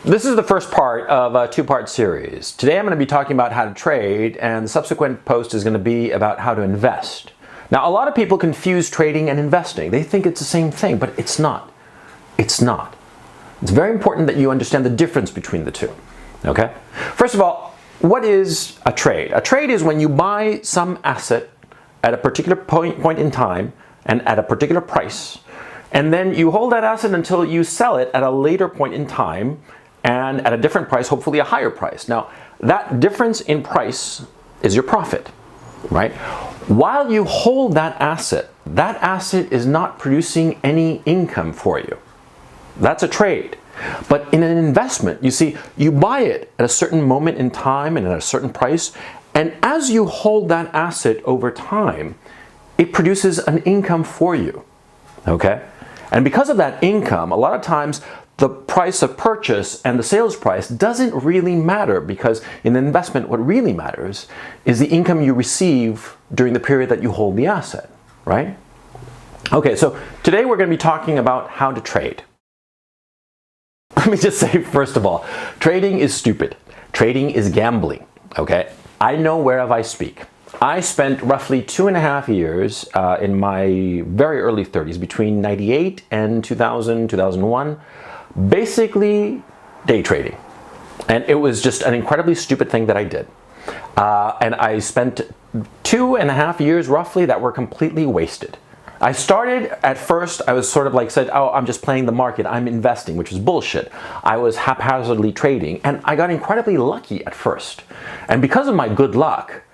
This is the first part of a two-part series. Today I'm going to be talking about how to trade, and the subsequent post is going to be about how to invest. Now, a lot of people confuse trading and investing. They think it's the same thing, but it's not. It's not. It's very important that you understand the difference between the two. Okay? First of all, what is a trade? A trade is when you buy some asset at a particular point in time and at a particular price, and then you hold that asset until you sell it at a later point in time and at a different price, hopefully a higher price. Now, that difference in price is your profit, right? While you hold that asset is not producing any income for you. That's a trade. But in an investment, you see, you buy it at a certain moment in time and at a certain price, and as you hold that asset over time, it produces an income for you, okay? And because of that income, a lot of times the price of purchase and the sales price doesn't really matter, because in an investment, what really matters is the income you receive during the period that you hold the asset, right? Okay, so today we're going to be talking about how to trade. Let me just say, first of all, trading is stupid. Trading is gambling, okay? I know whereof I speak. I spent roughly 2.5 years in my very early 30s, between 98 and 2000, 2001, basically day trading. And it was just an incredibly stupid thing that I did. And I spent 2.5 years roughly that were completely wasted. I started, at first, I was sort of like said, oh, I'm just playing the market, I'm investing, which was bullshit. I was haphazardly trading, and I got incredibly lucky at first. And because of my good luck,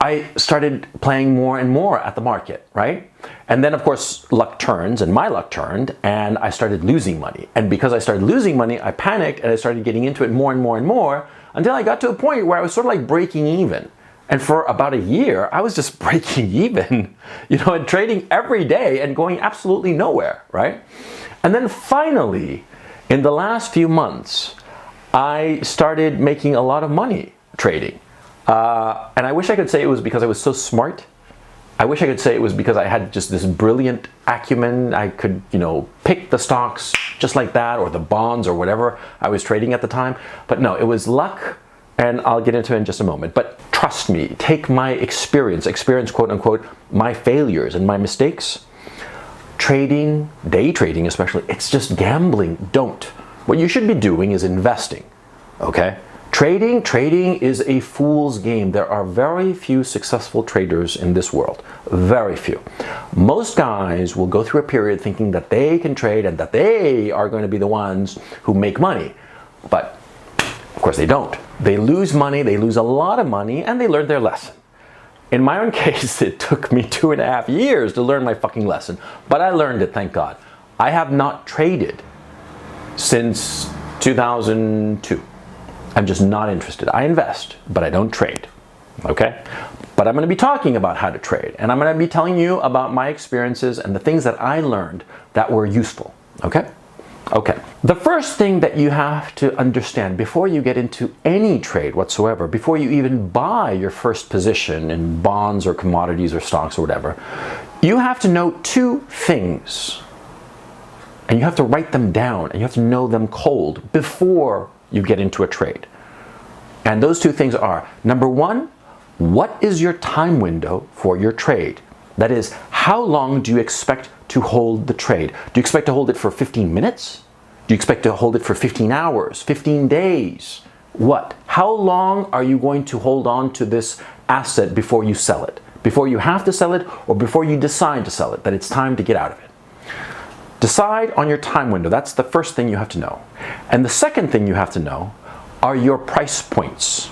I started playing more and more at the market, right? And then, of course, luck turns, and my luck turned, and I started losing money. And because I started losing money, I panicked, and I started getting into it more and more and more, until I got to a point where I was sort of like breaking even. And for about a year, I was just breaking even, you know, and trading every day and going absolutely nowhere, right? And then finally, in the last few months, I started making a lot of money trading. And I wish I could say it was because I was so smart. I wish I could say it was because I had just this brilliant acumen. I could, you know, pick the stocks just like that, or the bonds, or whatever I was trading at the time. But no, it was luck, and I'll get into it in just a moment. But trust me, take my experience quote unquote, my failures and my mistakes. Trading, day trading especially, it's just gambling. Don't. What you should be doing is investing, okay? Trading is a fool's game. There are very few successful traders in this world. Very few. Most guys will go through a period thinking that they can trade and that they are going to be the ones who make money. But of course they don't. They lose money, they lose a lot of money, and they learn their lesson. In my own case, it took me 2.5 years to learn my fucking lesson, but I learned it, thank God. I have not traded since 2002. I'm just not interested. I invest, but I don't trade, okay? But I'm going to be talking about how to trade, and I'm going to be telling you about my experiences and the things that I learned that were useful, okay? Okay, the first thing that you have to understand before you get into any trade whatsoever, before you even buy your first position in bonds or commodities or stocks or whatever, you have to know two things. And you have to write them down, and you have to know them cold before you get into a trade. And those two things are, number one, what is your time window for your trade? That is, how long do you expect to hold the trade? Do you expect to hold it for 15 minutes? Do you expect to hold it for 15 hours, 15 days? What? How long are you going to hold on to this asset before you sell it? Before you have to sell it, or before you decide to sell it, that it's time to get out of it? Decide on your time window. That's the first thing you have to know. And the second thing you have to know are your price points.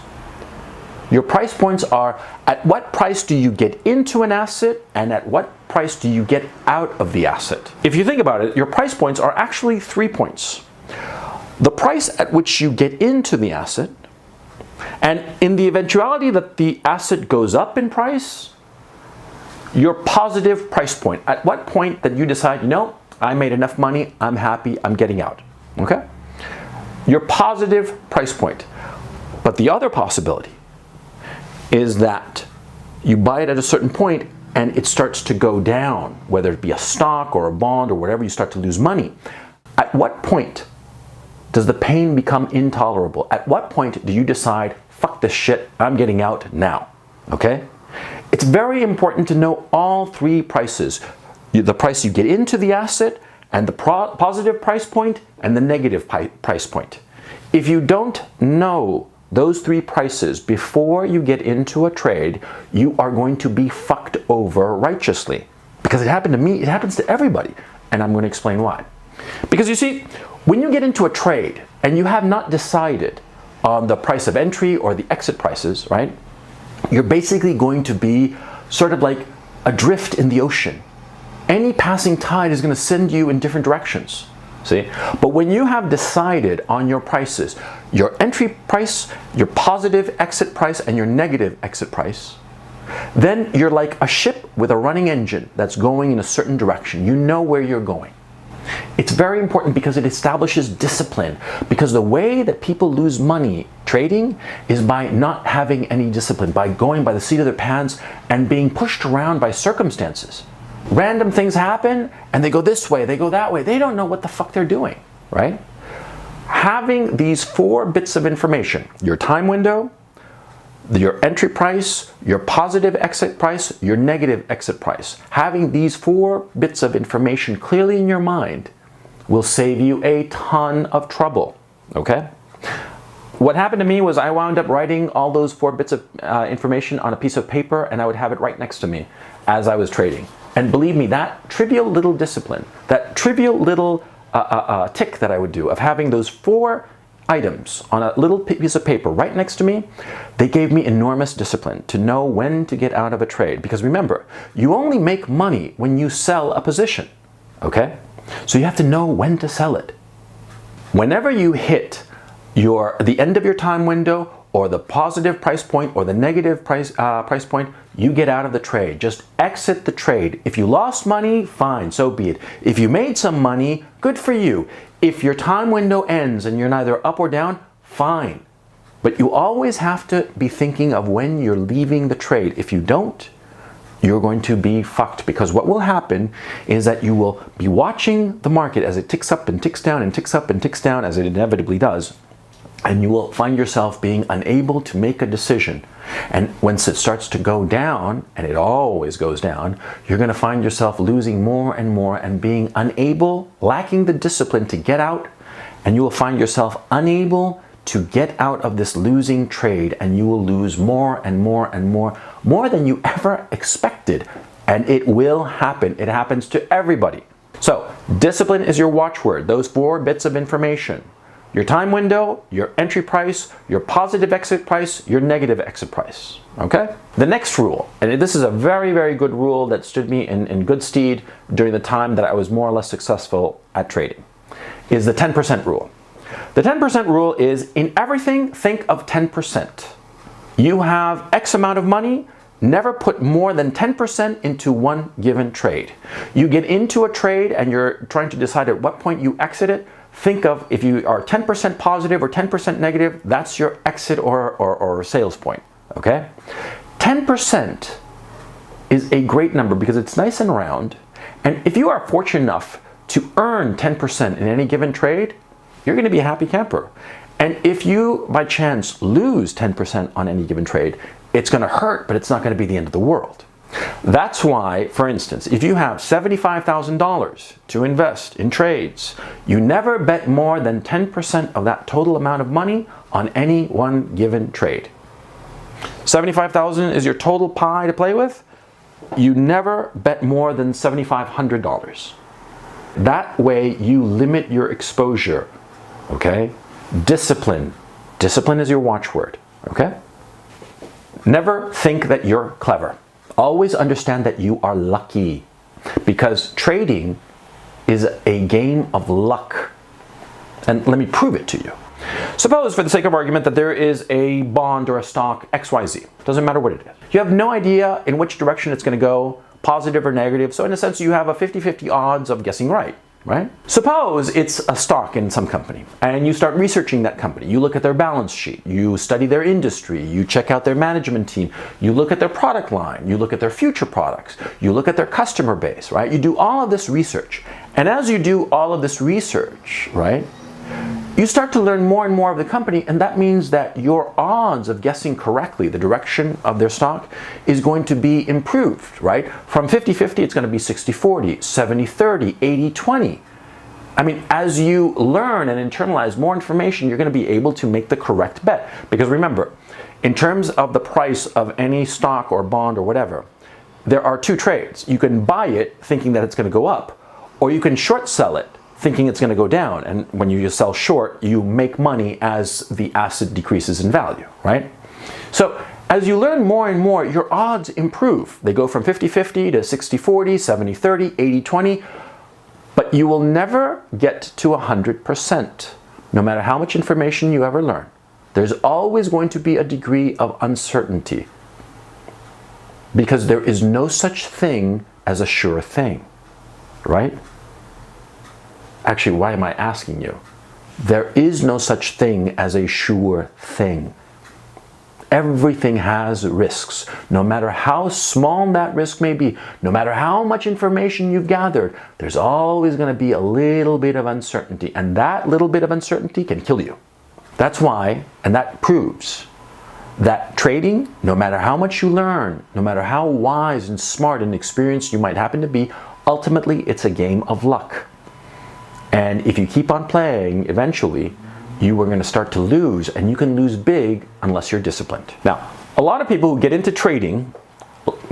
Your price points are, at what price do you get into an asset, and at what price do you get out of the asset? If you think about it, your price points are actually 3 points. The price at which you get into the asset, and in the eventuality that the asset goes up in price, your positive price point. At what point that you decide, you know, I made enough money, I'm happy, I'm getting out, okay? Your positive price point. But the other possibility is that you buy it at a certain point and it starts to go down, whether it be a stock or a bond or whatever, you start to lose money. At what point does the pain become intolerable? At what point do you decide, fuck this shit, I'm getting out now? Okay? It's very important to know all three prices. The price you get into the asset, and the positive price point, and the negative price point. If you don't know those three prices before you get into a trade, you are going to be fucked over righteously. Because it happened to me, it happens to everybody. And I'm going to explain why. Because you see, when you get into a trade and you have not decided on the price of entry or the exit prices, right? You're basically going to be sort of like adrift in the ocean. Any passing tide is going to send you in different directions. See? But when you have decided on your prices, your entry price, your positive exit price, and your negative exit price, then you're like a ship with a running engine that's going in a certain direction. You know where you're going. It's very important because it establishes discipline. Because the way that people lose money trading is by not having any discipline, by going by the seat of their pants and being pushed around by circumstances. Random things happen and they go this way, they go that way. They don't know what the fuck they're doing, right? Having these 4 bits of information, your time window, your entry price, your positive exit price, your negative exit price. Having these 4 bits of information clearly in your mind will save you a ton of trouble, okay? What happened to me was I wound up writing all those 4 bits of information on a piece of paper, and I would have it right next to me as I was trading. And believe me, that trivial little discipline, that trivial little tick that I would do of having those 4 items on a little piece of paper right next to me, they gave me enormous discipline to know when to get out of a trade. Because remember, you only make money when you sell a position, okay? So you have to know when to sell it. Whenever you hit the end of your time window, or the positive price point, or the negative price point, you get out of the trade. Just exit the trade. If you lost money, fine, so be it. If you made some money, good for you. If your time window ends and you're neither up or down, fine. But you always have to be thinking of when you're leaving the trade. If you don't, you're going to be fucked, because what will happen is that you will be watching the market as it ticks up and ticks down and ticks up and ticks down, as it inevitably does. And you will find yourself being unable to make a decision. And once it starts to go down, and it always goes down, you're going to find yourself losing more and more and being unable, lacking the discipline to get out. And you will find yourself unable to get out of this losing trade, and you will lose more and more and more than you ever expected. And it will happen. It happens to everybody. So discipline is your watchword, those 4 bits of information. Your time window, your entry price, your positive exit price, your negative exit price, okay? The next rule, and this is a very, very good rule that stood me in good stead during the time that I was more or less successful at trading, is the 10% rule. The 10% rule is, in everything, think of 10%. You have X amount of money, never put more than 10% into one given trade. You get into a trade and you're trying to decide at what point you exit it. Think of, if you are 10% positive or 10% negative, that's your exit or sales point, okay? 10% is a great number because it's nice and round. And if you are fortunate enough to earn 10% in any given trade, you're going to be a happy camper. And if you, by chance, lose 10% on any given trade, it's going to hurt, but it's not going to be the end of the world. That's why, for instance, if you have $75,000 to invest in trades, you never bet more than 10% of that total amount of money on any one given trade. $75,000 is your total pie to play with. You never bet more than $7,500. That way you limit your exposure, okay? Discipline. Discipline is your watchword, okay? Never think that you're clever. Always understand that you are lucky, because trading is a game of luck. And let me prove it to you. Suppose, for the sake of argument, that there is a bond or a stock XYZ. Doesn't matter what it is. You have no idea in which direction it's going to go, positive or negative. So in a sense, you have a 50-50 odds of guessing right? Suppose it's a stock in some company, and you start researching that company. You look at their balance sheet, you study their industry, you check out their management team, you look at their product line, you look at their future products, you look at their customer base, right? You do all of this research. And as you do all of this research, right, you start to learn more and more of the company, and that means that your odds of guessing correctly the direction of their stock is going to be improved, right? From 50-50, it's going to be 60-40, 70-30, 80-20. I mean, as you learn and internalize more information, you're going to be able to make the correct bet. Because remember, in terms of the price of any stock or bond or whatever, there are two trades. You can buy it thinking that it's going to go up, or you can short sell it thinking it's going to go down. And when you sell short, you make money as the asset decreases in value, right? So as you learn more and more, your odds improve. They go from 50-50 to 60-40, 70-30, 80-20. But you will never get to 100%, no matter how much information you ever learn. There's always going to be a degree of uncertainty, because there is no such thing as a sure thing, right? Actually, why am I asking you? There is no such thing as a sure thing. Everything has risks, no matter how small that risk may be, no matter how much information you've gathered, there's always going to be a little bit of uncertainty, and that little bit of uncertainty can kill you. That's why, and that proves, that trading, no matter how much you learn, no matter how wise and smart and experienced you might happen to be, ultimately it's a game of luck. And if you keep on playing, eventually, you are going to start to lose, and you can lose big unless you're disciplined. Now, a lot of people who get into trading,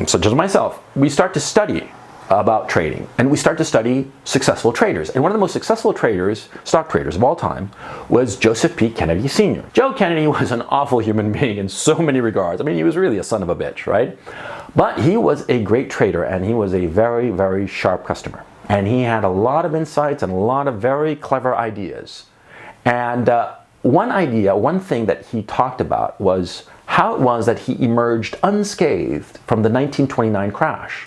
such as myself, we start to study about trading, and we start to study successful traders. And one of the most successful traders, stock traders of all time, was Joseph P. Kennedy Sr. Joe Kennedy was an awful human being in so many regards. I mean, he was really a son of a bitch, right? But he was a great trader, and he was a very, very sharp customer. And he had a lot of insights and a lot of very clever ideas. And one thing that he talked about was how it was that he emerged unscathed from the 1929 crash.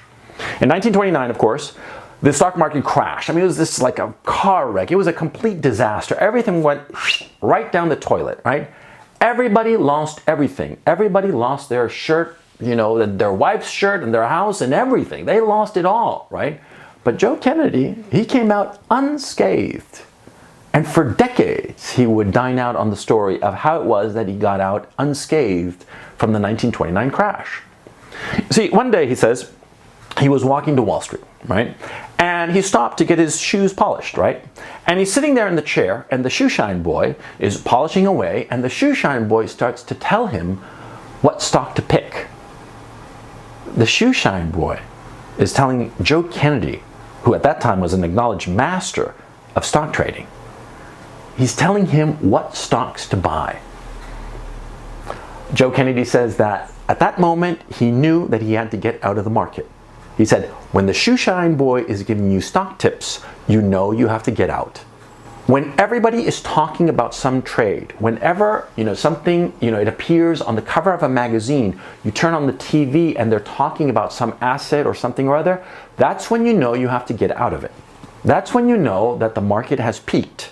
In 1929, of course, the stock market crashed. I mean, it was this like a car wreck. It was a complete disaster. Everything went right down the toilet, right? Everybody lost everything. Everybody lost their shirt, you know, their wife's shirt and their house and everything. They lost it all, right? But Joe Kennedy, he came out unscathed. And for decades, he would dine out on the story of how it was that he got out unscathed from the 1929 crash. See, one day, he says, he was walking to Wall Street, right? And he stopped to get his shoes polished, right? And he's sitting there in the chair, and the shoe shine boy is polishing away, and the shoe shine boy starts to tell him what stock to pick. The shoe shine boy is telling Joe Kennedy, who at that time was an acknowledged master of stock trading, he's telling him what stocks to buy. Joe Kennedy says that at that moment, he knew that he had to get out of the market. He said, when the shoe shine boy is giving you stock tips, you know you have to get out. When everybody is talking about some trade, whenever something, it appears on the cover of a magazine, you turn on the TV and they're talking about some asset or something or other, that's when you know you have to get out of it. That's when you know that the market has peaked.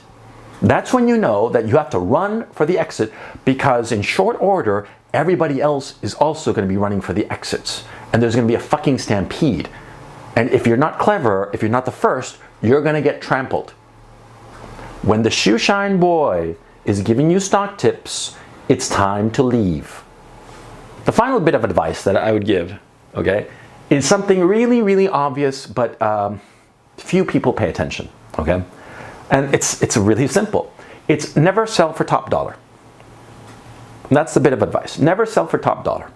That's when you know that you have to run for the exit, because in short order, everybody else is also going to be running for the exits. And there's going to be a fucking stampede. And if you're not clever, if you're not the first, you're going to get trampled. When the shoe shine boy is giving you stock tips, it's time to leave. The final bit of advice that I would give, okay, is something really, really obvious, but few people pay attention, okay? And it's really simple. It's never sell for top dollar. And that's the bit of advice. Never sell for top dollar.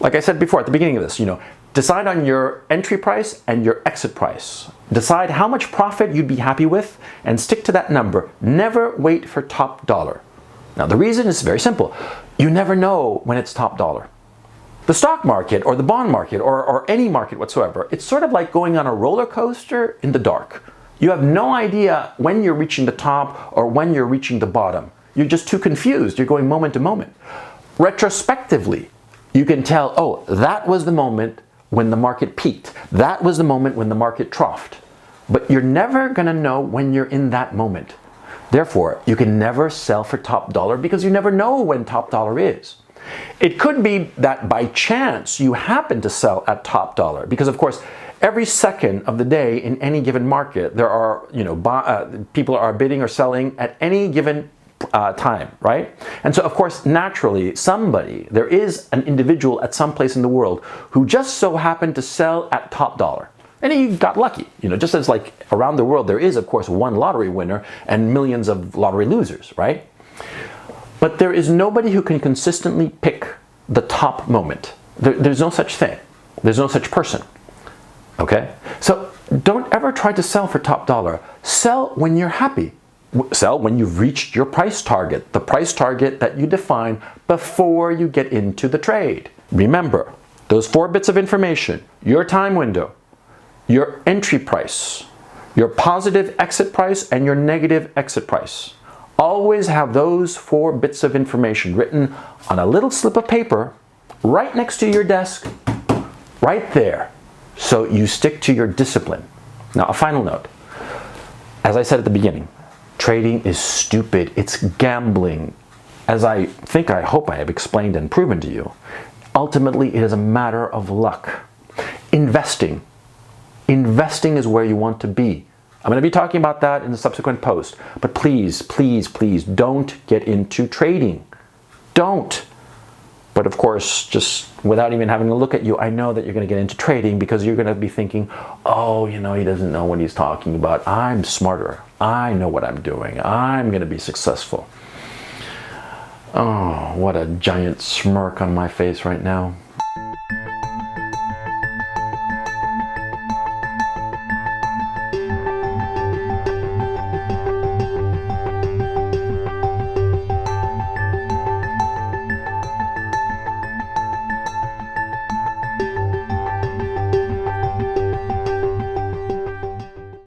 Like I said before at the beginning of this, decide on your entry price and your exit price. Decide how much profit you'd be happy with and stick to that number. Never wait for top dollar. Now the reason is very simple. You never know when it's top dollar. The stock market or the bond market or any market whatsoever, it's sort of like going on a roller coaster in the dark. You have no idea when you're reaching the top or when you're reaching the bottom. You're just too confused. You're going moment to moment. Retrospectively, you can tell, oh, that was the moment when the market peaked. That was the moment when the market troughed. But you're never going to know when you're in that moment. Therefore, you can never sell for top dollar because you never know when top dollar is. It could be that by chance you happen to sell at top dollar because, of course, Every second of the day in any given market, there are, people are bidding or selling at any given time, right? And so, of course, naturally, there is an individual at some place in the world who just so happened to sell at top dollar. And he got lucky, just as like around the world, there is, of course, one lottery winner and millions of lottery losers, right? But there is nobody who can consistently pick the top moment. There's no such thing. There's no such person, okay? So don't ever try to sell for top dollar. Sell when you're happy. Sell when you've reached your price target, the price target that you define before you get into the trade. Remember, those 4 bits of information: your time window, your entry price, your positive exit price, and your negative exit price. Always have those 4 bits of information written on a little slip of paper right next to your desk, right there, so you stick to your discipline. Now, a final note. As I said at the beginning, trading is stupid. It's gambling. As I hope I have explained and proven to you, ultimately it is a matter of luck. Investing is where you want to be. I'm going to be talking about that in the subsequent post. But please, please, please don't get into trading. Don't. But of course, just without even having a look at you, I know that you're going to get into trading because you're going to be thinking, oh, he doesn't know what he's talking about. I'm smarter. I know what I'm doing. I'm going to be successful. Oh, what a giant smirk on my face right now.